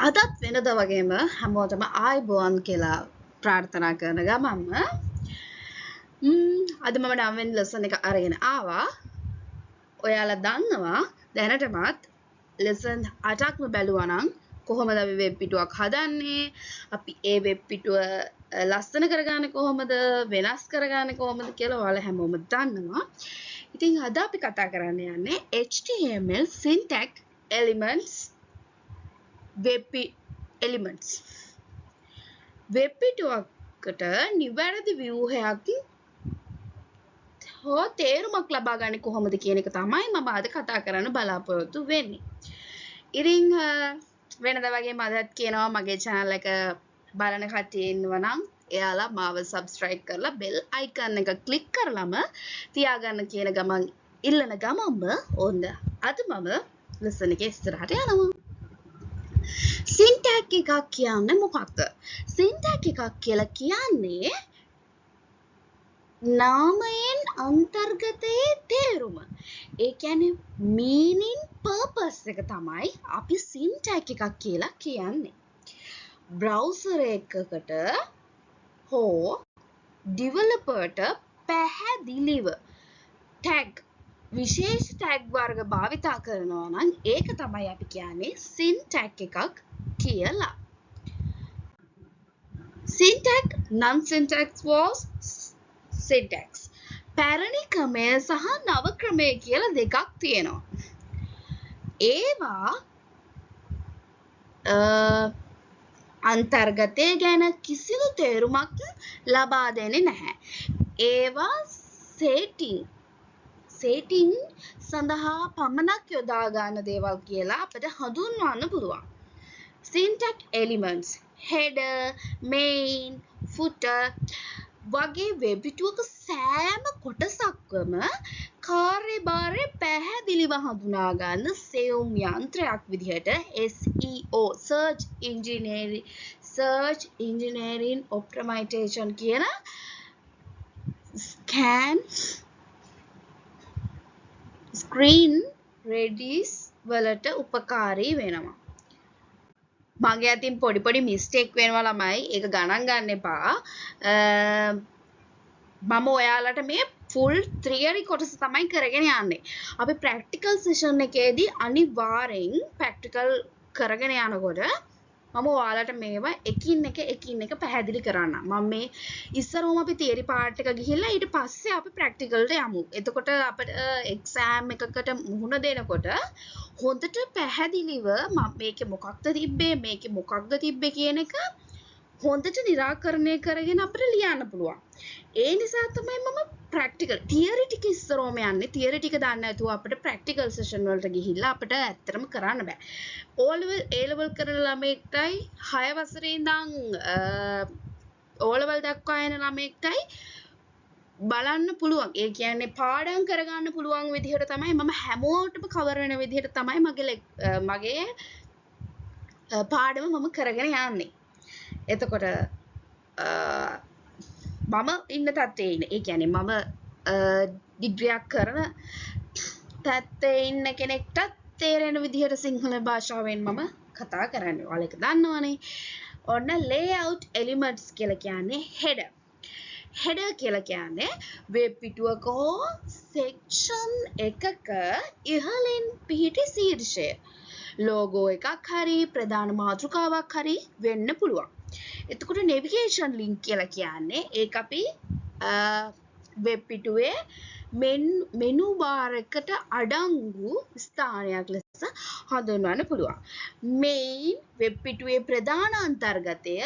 අදත් වෙනද වගේම හැමෝටම ආයිබෝන් කියලා ප්‍රාර්ථනා කරන ගමන්ම අද මම 9 වෙනි ලෙසන් එක අරගෙන ආවා. ඔයාලා දන්නවා දැනටමත් ලෙසන් 8ක්ම බැලුවා නම් කොහොමද අපි වෙබ් පිටුවක් හදන්නේ? අපි ඒ වෙබ් පිටුව ලස්සන කරගන්නේ කොහොමද? වෙනස් කරගන්නේ කොහොමද කියලා ඔයාලා හැමෝම දන්නවා. ඉතින් අද අපි කතා කරන්න යන්නේ HTML syntax elements web elements. Web පිටුවකට නිවැරදි ව්‍යුහයක් හෝ තේරුමක් ලබා ගන්න කොහොමද කියන එක තමයි මම අද කතා කරන්න බලාපොරොත්තු වෙන්නේ. ඉතින් වෙනද වගේ මදත් කියනවා මගේ channel එක බලන කට්ටිය ඉන්නවා නම් එයාලා මාව subscribe කරලා bell icon එක click කරලම තියාගන්න කියන ගමන් ඉල්ලන ගමන්ම ඕන්න අද මම lesson එකේ ඉස්සරහට යනවා. syntax එකක් කියන්නේ මොකක්ද? syntax එකක් කියලා කියන්නේ නාමයෙන් අන්තර්ගතයේ තේරුම. ඒ කියන්නේ meaning purpose එක තමයි අපි syntax එකක් කියලා කියන්නේ. browser එකකට හෝ developerට පැහැදිලිව tag විශේෂ tag වර්ග භාවිතා කරනවා නම් ඒක තමයි අපි කියන්නේ syntax එකක් කියලා. syntax non-syntax was syntax. පැරණි ක්‍රමය සහ නව ක්‍රමය කියලා දෙකක් තියෙනවා. ඒවා අන්තර්ගතය ගැන කිසිදු තේරුමක් ලබා දෙන්නේ නැහැ. ඒවා setting සඳහා පමණක් යොදා ගන්න දේවල් කියලා අපිට හඳුන්වන්න පුළුවන්. syntax elements header, main, footer වගේ වෙබ් පිටුවක සෑම කොටසක්ම කාර්යභාරය පැහැදිලිව හඳුනා ගන්න සෙවුම් යන්ත්‍රයක් විදිහට SEO search engineering optimization කියන screen readies වලට උපකාරී වෙනවා. මගේ අතින් පොඩි මිස්ටේක් වෙනවා ළමයි. ඒක ගණන් ගන්න එපා. මම ඔයාලට මේ ෆුල් තියරි කොටස තමයි කරගෙන යන්නේ. අපි ප්‍රැක්ටිකල් සෙෂන් එකේදී අනිවාර්යෙන් ප්‍රැක්ටිකල් කරගෙන යනකොට මම ඔයාලට මේවා එකින් එක පැහැදිලි කරන්න. මම මේ ඉස්සරහම අපි තියරි පාර්ට් එක ගිහිල්ලා ඊට පස්සේ අපි ප්‍රැක්ටිකල්ට යමු. එතකොට අපිට එක්සෑම් එකකට මුහුණ දෙනකොට හොඳට පැහැදිලිව මම මේකේ මොකක්ද තිබ්බේ කියන එක හොඳට निराකරණය කරගෙන අපිට ලියන්න පුළුවන්. ඒ නිසා තමයි මම ප්‍රැක්ටිකල් තියරි ටික ඉස්සරෝම යන්නේ. තියරි ටික දන්නේ නැතුව අපිට ප්‍රැක්ටිකල් සෙෂන් වලට ගිහිල්ලා අපිට ඇත්තටම කරන්න බෑ. O level කරන ළමයෙක්ටයි 6 වසරේ ඉඳන් O level දක්වා යන ළමයෙක්ටයි බලන්න පුළුවන්. ඒ කියන්නේ පාඩම් කරගන්න පුළුවන් විදිහට තමයි මම හැමෝටම කවර් වෙන විදිහට තමයි මගේ පාඩම මම කරගෙන යන්නේ. එතකොට මම ඉන්න තත්ත්වයේ ඉන්නේ. ඒ කියන්නේ මම ඩිග්‍රියක් කරන තත්ත්වයේ ඉන්න කෙනෙක්ට තේරෙන විදිහට සිංහල භාෂාවෙන් මම කතා කරන්නේ. ඔයාලා ඒක දන්නවනේ. ඔන්න layout elements කියලා කියන්නේ header. header කියලා කියන්නේ වෙබ් පිටුවක හෝ section එකක ඉහළින් පිහිටි ශීර්ෂය. logo එකක් හරි ප්‍රධාන මාතෘකාවක් හරි වෙන්න පුළුවන්. එතකොට navigation link කියලා කියන්නේ ඒක අපි වෙබ් පිටුවේ මෙනු බාර් එකට අඩංගු ස්ථානයක් ලෙස හඳුන්වන්න පුළුවන්. main වෙබ් පිටුවේ ප්‍රධාන අන්තර්ගතය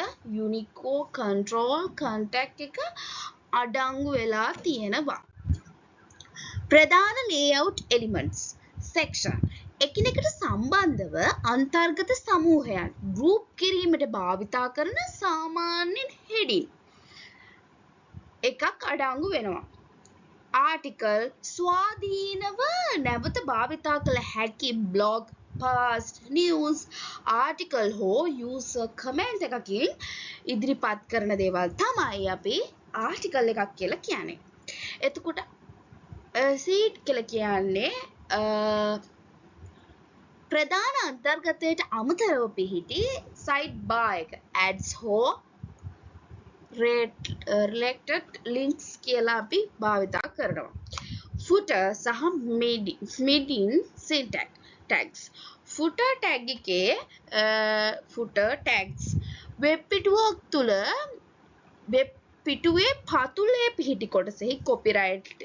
Unicode control contact එක අඩංගු වෙලා තියෙනවා. ප්‍රධාන layout elements section එකිනෙකට සම්බන්ධව අන්තර්ගත සමූහයන් ගෲප් කිරීමට භාවිතා කරන සාමාන්‍ය heading එකක් අඩංගු වෙනවා. ආටිකල් ස්වාධීනව නැවත භාවිතා කළ හැකි බ්ලොග්, post, news, ආටිකල් හෝ user comment එකකින් ඉදිරිපත් කරන දේවල් තමයි අපි ආටිකල් එකක් කියලා කියන්නේ. එතකොට sheet කියලා කියන්නේ ප්‍රධාන අන්තර්ගතයට අමතරව පිහිටි සයිඩ් බාර් එක ads හෝ related links කියලා අපි භාවිතා කරනවා. footer සහ midin syntax tags. footer tag එකේ footer tags වෙබ් පිටුවක් තුල වෙබ් පිටුවේ පතුලේ පිහිටි කොටසෙහි කොපිරයිට්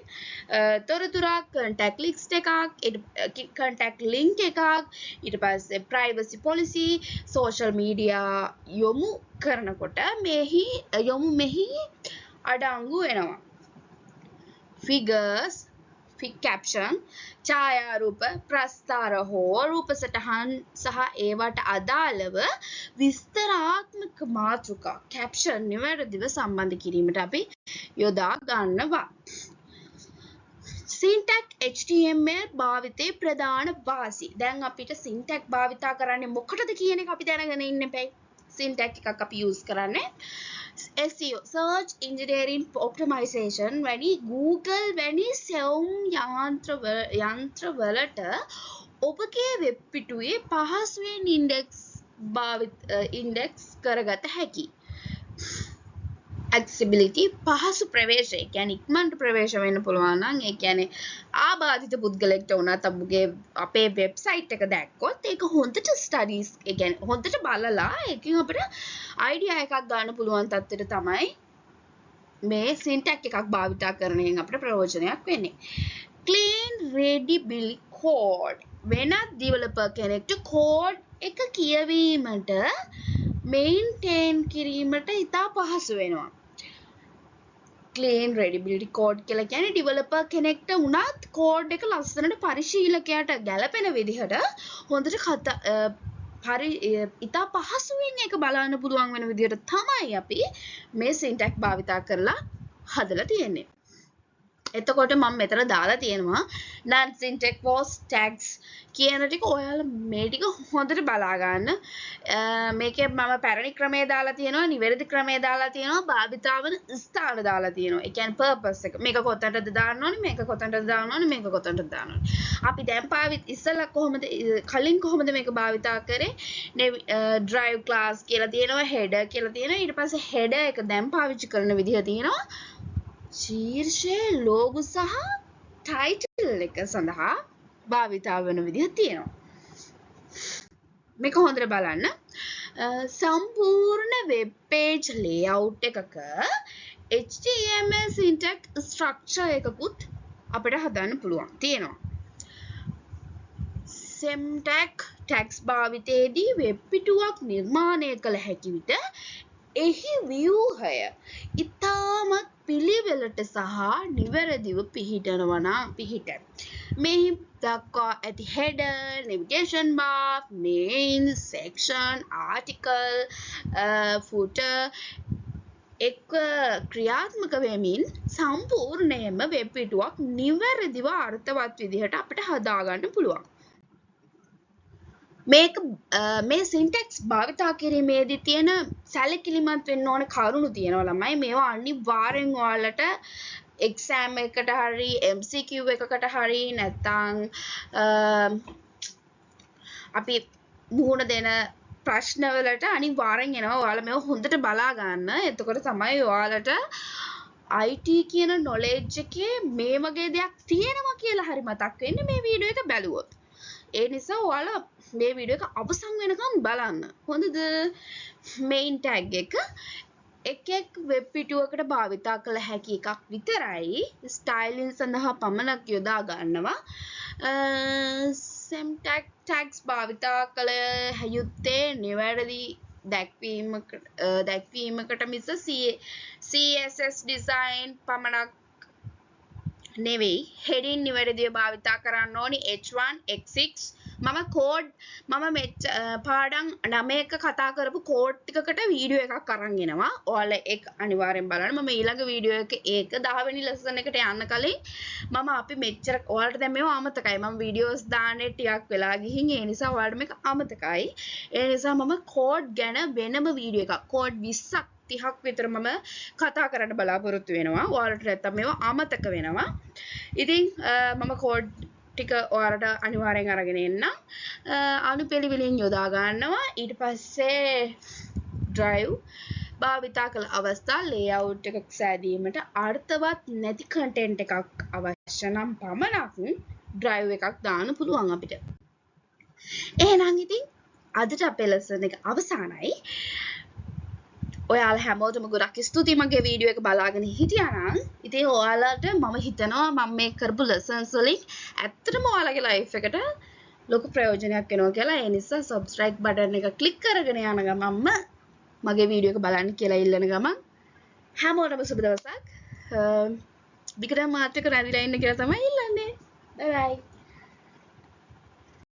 තොරතුරක් contact list එකක් contact link එකක් ඊට පස්සේ privacy policy social media යොමු කරනකොට මෙහි අඩංගු වෙනවා figures caption ඡායාරූප ප්‍රස්තාර හෝ රූප සටහන් සහ ඒවට අදාළව විස්තරාත්මක මාතෘකා caption නිවැරදිව සම්බන්ධ කිරීමට අපි යොදා ගන්නවා. syntax HTML භාවිතයේ ප්‍රධාන වාසි. දැන් අපිට syntax භාවිතා කරන්නේ මොකටද කියන එක අපි දැනගෙන ඉන්න එපයි. syntax එකක් අපි use කරන්නේ SEO search engineering optimization වැනි Google වැනි සෙවුම් යන්ත්‍රවලට ඔබගේ වෙබ් පිටුවේ පහසුවෙන් ඉන්ඩෙක්ස් කරගත හැකි. accessibility පහසු ප්‍රවේශය කියන්නේ ඉක්මනට ප්‍රවේශ වෙන්න පුළුවන් නම් ඒ කියන්නේ ආබාධිත පුද්ගලෙක්ට උනත් අපේ වෙබ්සයිට් එක දැක්කොත් ඒක හොඳට ස්ටඩීස් ඒ කියන්නේ හොඳට බලලා ඒකෙන් අපිට අයිඩියා එකක් ගන්න පුළුවන් තත්ත්වෙට තමයි මේ syntax එකක් භාවිතා කරනයෙන් අපිට ප්‍රයෝජනයක් වෙන්නේ. clean readable code වෙනත් developer කෙනෙක්ට code එක කියවීමට maintain කිරීමට ඉතා පහසු වෙනවා. clean readability code කියලා කියන්නේ developer කෙනෙක්ට උනත් code එක ලස්සනට පරිශීලකයාට ගැලපෙන විදිහට හොඳට ඉතා පහසුවෙන් ඒක බලන්න පුළුවන් වෙන විදිහට තමයි අපි මේ syntax භාවිතා කරලා හදලා තියෙන්නේ. එතකොට මම මෙතන දාලා තියෙනවා non syntax was tags කියන ටික ඔයාලා මේ ටික හොඳට බලා ගන්න. මේකේ මම පැරණි ක්‍රමයේ දාලා තියෙනවා, නිවැරදි ක්‍රමයේ දාලා තියෙනවා, භාවිතාවන ස්ථාන දාලා තියෙනවා. ඒ කියන්නේ purpose එක. මේක කොතනටද දාන්න ඕනේ, මේක කොතනටද දාන්න ඕනේ, මේක කොතනටද දාන්න ඕනේ. අපි දැන් ඉස්සෙල්ලා කලින් කොහොමද මේක භාවිතා කරේ? drive class කියලා තියෙනවා, header කියලා තියෙනවා. ඊට පස්සේ header එක දැන් පාවිච්චි කරන විදිහ තියෙනවා. ශීර්ෂයේ ලෝගෝ සහ ටයිටල් එක සඳහා භාවිතා වෙන විදිහ තියෙනවා. මේක හොඳට බලන්න. සම්පූර්ණ වෙබ් පේජ් ලේඅවුට් එකක HTML syntax structure එකකුත් අපිට හදන්න පුළුවන් තියෙනවා. syntax tags භාවිතයේදී වෙබ් පිටුවක් නිර්මාණය කළ හැකි විට එහි ව්‍යුහය ඉතාමත් පිළිවෙලට සහ නිවැරදිව පිහිටයි. මෙහි දක්වා ඇති header, navigation bar, main, section, article, footer එක ක්‍රියාත්මක වෙමින් සම්පූර්ණයෙන්ම වෙබ් පිටුවක් නිවැරදිව අර්ථවත් විදිහට අපිට හදාගන්න පුළුවන්. මේ syntax භාවිතා කිරීමේදී තියෙන සැලකිලිමත් වෙන්න ඕන කරුණු තියෙනවා ළමයි. මේවා අනිවාර්යෙන් ඔයාලට exam එකකට හරි MCQ එකකට හරි නැත්නම් අපි මුහුණ දෙන ප්‍රශ්න වලට අනිවාර්යෙන් එනවා. ඔයාලා මේව හොඳට බලා ගන්න. එතකොට තමයි ඔයාලට IT කියන knowledge එකේ මේ වගේ දෙයක් තියෙනවා කියලා හරි මතක් වෙන්නේ මේ වීඩියෝ එක බැලුවොත්. ඒ නිසා ඔයාලා මේ වීඩියෝ එක අවසන් වෙනකම් බලන්න. හොඳද? main tag එක වෙබ් පිටුවකට භාවිතා කළ හැකි එකක් විතරයි. ස්ටයිලින් සඳහා පමණක් යොදා ගන්නවා. syntax tags භාවිතා කළ යුත්තේ නිවැරදි දැක්වීමකට මිස CSS design පමණක් නෙවෙයි. heading නිවැරදිව භාවිතා කරන්න ඕනි. H1 X6 මම පාඩම් 9ක කතා කරපු කෝඩ් ටිකකට වීඩියෝ එකක් අරන් එනවා. ඔයාලා ඒක අනිවාර්යෙන් බලන්න. මම ඊළඟ වීඩියෝ එක 10 වෙනි ලෙසන් එකට යන්න කලින් අපි මෙච්චර ඔයාලට දැන් මේව අමතකයි. මම වීඩියෝස් දාන්නේ ටිකක් වෙලා ගිහින් ඒ නිසා ඔයාලට මේක අමතකයි. ඒ නිසා මම කෝඩ් ගැන වෙනම වීඩියෝ එකක් කෝඩ් 20ක් 30ක් විතර මම කතා කරන්න බලාපොරොත්තු වෙනවා. ඔයාලට නැත්තම් මේවා අමතක වෙනවා. ඉතින් මම කෝඩ් ටික ඔයාලට අනිවාර්යෙන් අරගෙන එන්න. අනුපිළිවෙලින් යොදා ගන්නවා. ඊට පස්සේ drive භාවිතා කළ අවස්ථා layout එකක් සෑදීමට අර්ථවත් නැති content එකක් අවශ්‍ය නම් පමණක් drive එකක් දාන්න පුළුවන් අපිට. එහෙනම් ඉතින් අදට අපේ lesson එක අවසానයි. ඔයාලා හැමෝටම ගොඩක් ස්තුතියි මගේ වීඩියෝ එක බලාගෙන හිටියා නම්. ඉතින් ඔයාලට මම හිතනවා මම මේ කරපු lessons වලින් ඇත්තටම ඔයාලගේ life එකට ලොකු ප්‍රයෝජනයක් වෙනවා කියලා. ඒ නිසා subscribe button එක click කරගෙන යන ගමන්ම මගේ වීඩියෝ එක බලන්න කියලා ඉල්ලන ගමන් හැමෝටම සුබ දවසක්. වික්‍රම මාත් එක්ක රැඳිලා ඉන්න කියලා තමයි ඉල්ලන්නේ. bye bye.